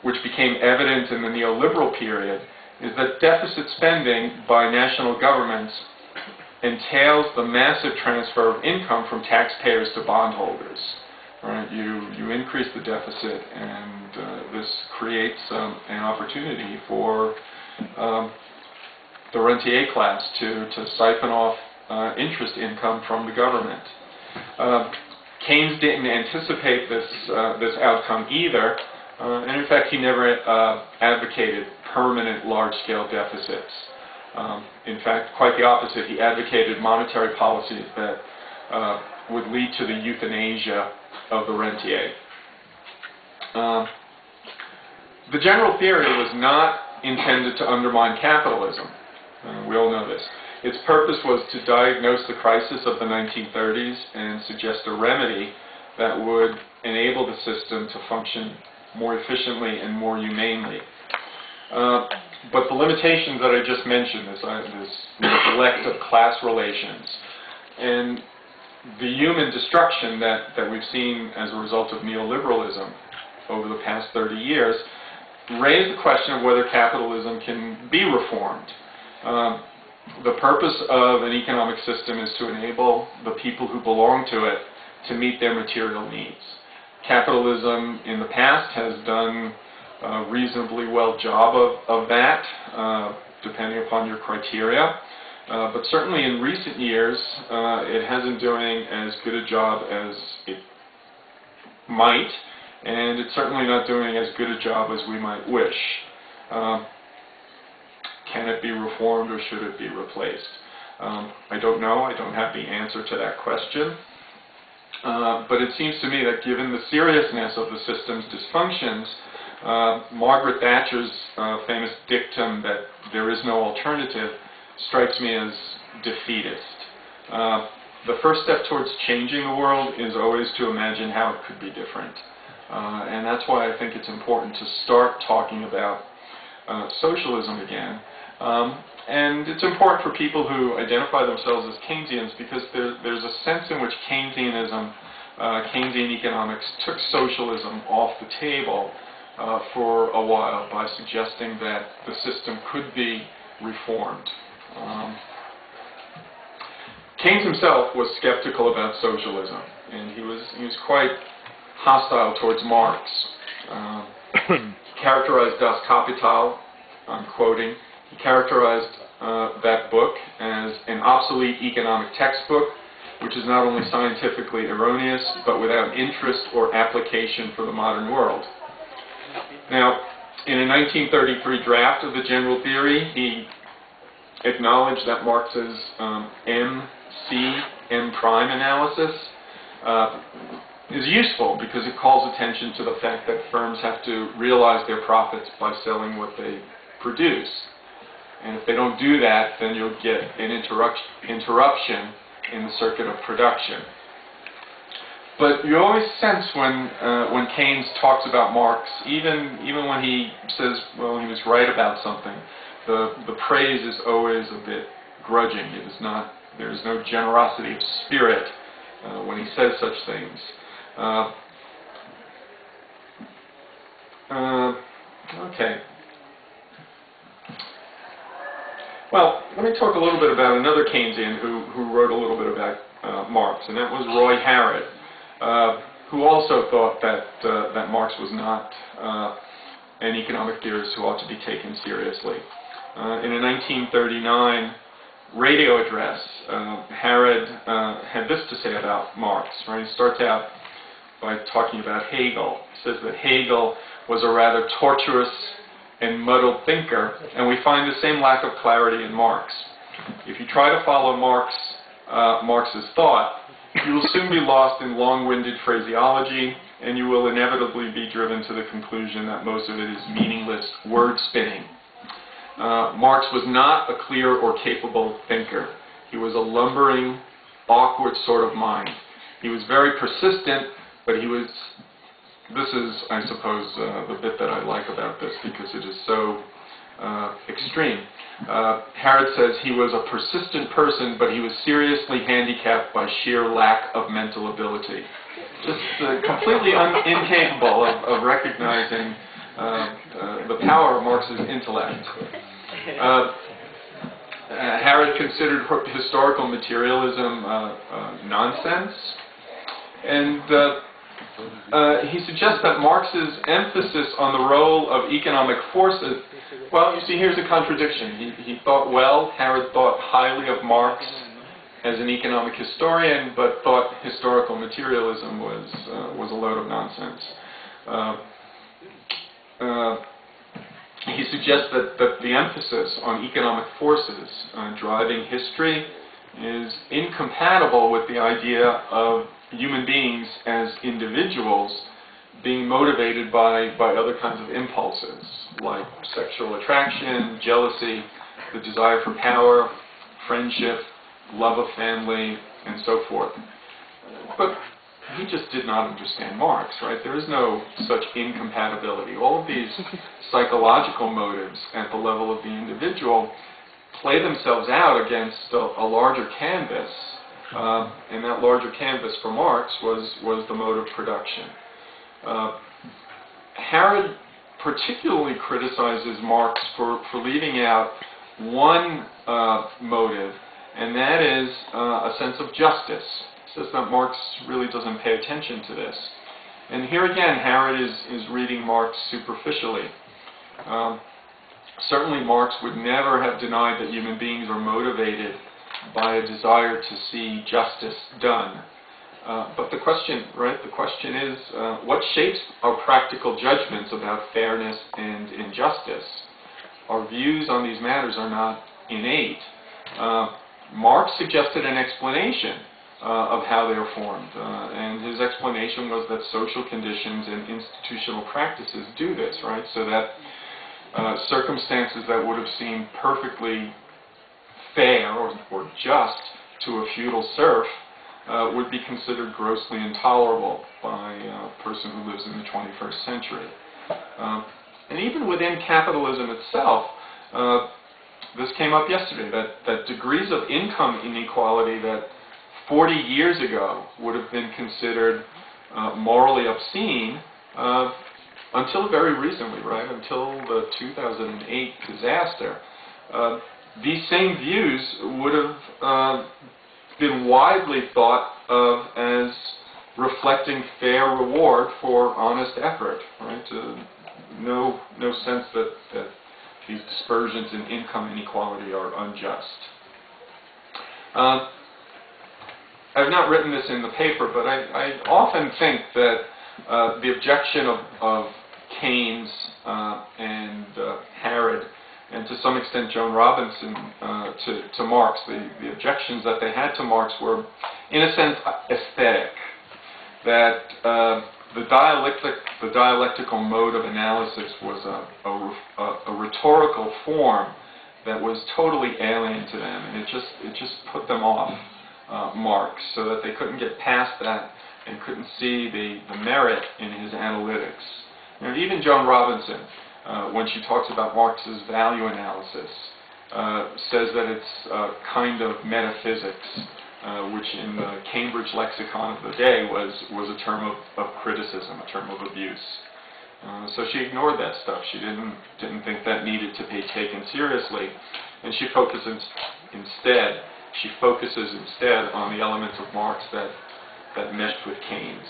which became evident in the neoliberal period, is that deficit spending by national governments entails the massive transfer of income from taxpayers to bondholders. Right? You increase the deficit, and this creates an opportunity for the rentier class to siphon off interest income from the government. Keynes didn't anticipate this outcome either, and in fact he never advocated permanent large-scale deficits. In fact, quite the opposite. He advocated monetary policies that would lead to the euthanasia of the rentier. The general theory was not intended to undermine capitalism. We all know this. Its purpose was to diagnose the crisis of the 1930s and suggest a remedy that would enable the system to function more efficiently and more humanely. But the limitations that I just mentioned, this neglect of class relations, and the human destruction that we've seen as a result of neoliberalism over the past 30 years, raise the question of whether capitalism can be reformed. The purpose of an economic system is to enable the people who belong to it to meet their material needs. Capitalism in the past has done a reasonably well job of that, depending upon your criteria. But certainly in recent years, it hasn't doing as good a job as it might, and it's certainly not doing as good a job as we might wish. Can it be reformed or should it be replaced? I don't know. I don't have the answer to that question. But it seems to me that given the seriousness of the system's dysfunctions, Margaret Thatcher's famous dictum that there is no alternative strikes me as defeatist. The first step towards changing the world is always to imagine how it could be different. And that's why I think it's important to start talking about socialism again. And it's important for people who identify themselves as Keynesians because there's a sense in which Keynesianism, Keynesian economics, took socialism off the table for a while by suggesting that the system could be reformed. Keynes himself was skeptical about socialism, and he was quite hostile towards Marx. He characterized Das Kapital, I'm quoting, he characterized that book as an obsolete economic textbook, which is not only scientifically erroneous, but without interest or application for the modern world. Now, in a 1933 draft of the general theory, he acknowledged that Marx's M prime analysis is useful because it calls attention to the fact that firms have to realize their profits by selling what they produce. And if they don't do that, then you'll get an interruption in the circuit of production. But you always sense when Keynes talks about Marx, even when he says, well, he was right about something, the praise is always a bit grudging. It is not. There is no generosity of spirit when he says such things. Okay. Well, let me talk a little bit about another Keynesian who wrote a little bit about Marx, and that was Roy Harrod, who also thought that Marx was not an economic theorist who ought to be taken seriously. In a 1939 radio address, Harrod had this to say about Marx. Right? He starts out by talking about Hegel. He says that Hegel was a rather tortuous and muddled thinker, and we find the same lack of clarity in Marx. If you try to follow Marx's thought, you will soon be lost in long-winded phraseology, and you will inevitably be driven to the conclusion that most of it is meaningless word spinning. Marx was not a clear or capable thinker. He was a lumbering, awkward sort of mind. He was very persistent, but he was... This is, I suppose, the bit that I like about this because it is so extreme. Harrod says he was a persistent person, but he was seriously handicapped by sheer lack of mental ability. Just completely incapable of recognizing recognizing the power of Marx's intellect. Harrod considered historical materialism nonsense, and he suggests that Marx's emphasis on the role of economic forces, well, you see, here's a contradiction. He thought well, Harrod thought highly of Marx as an economic historian, but thought historical materialism was a load of nonsense. He suggests that the emphasis on economic forces driving history is incompatible with the idea of human beings as individuals being motivated by other kinds of impulses, like sexual attraction, jealousy, the desire for power, friendship, love of family, and so forth. But he just did not understand Marx, right? There is no such incompatibility. All of these psychological motives at the level of the individual play themselves out against a larger canvas, and that larger canvas for Marx was the mode of production. Harrod particularly criticizes Marx for leaving out one motive, and that is a sense of justice. He says that Marx really doesn't pay attention to this. And here again, Harrod is reading Marx superficially. Certainly Marx would never have denied that human beings are motivated by a desire to see justice done. But the question, right, the question is, what shapes our practical judgments about fairness and injustice? Our views on these matters are not innate. Marx suggested an explanation of how they are formed, and his explanation was that social conditions and institutional practices do this, right, so that circumstances that would have seemed perfectly fair or just to a feudal serf would be considered grossly intolerable by a person who lives in the 21st century. And even within capitalism itself, this came up yesterday, that degrees of income inequality that 40 years ago would have been considered morally obscene until very recently, right, until the 2008 disaster. These same views would have been widely thought of as reflecting fair reward for honest effort, right? No sense that these dispersions in income inequality are unjust. I've not written this in the paper, but I often think that the objection of Keynes and Harrod, and to some extent Joan Robinson, to Marx, the objections that they had to Marx were, in a sense, aesthetic. That the dialectical mode of analysis was a rhetorical form that was totally alien to them, and it just put them off Marx, so that they couldn't get past that and couldn't see the merit in his analytics. And even Joan Robinson, when she talks about Marx's value analysis, says that it's a kind of metaphysics, which in the Cambridge lexicon of the day was a term of criticism, a term of abuse. So she ignored that stuff. She didn't think that needed to be taken seriously, and she focuses instead on the elements of Marx that meshed with Keynes.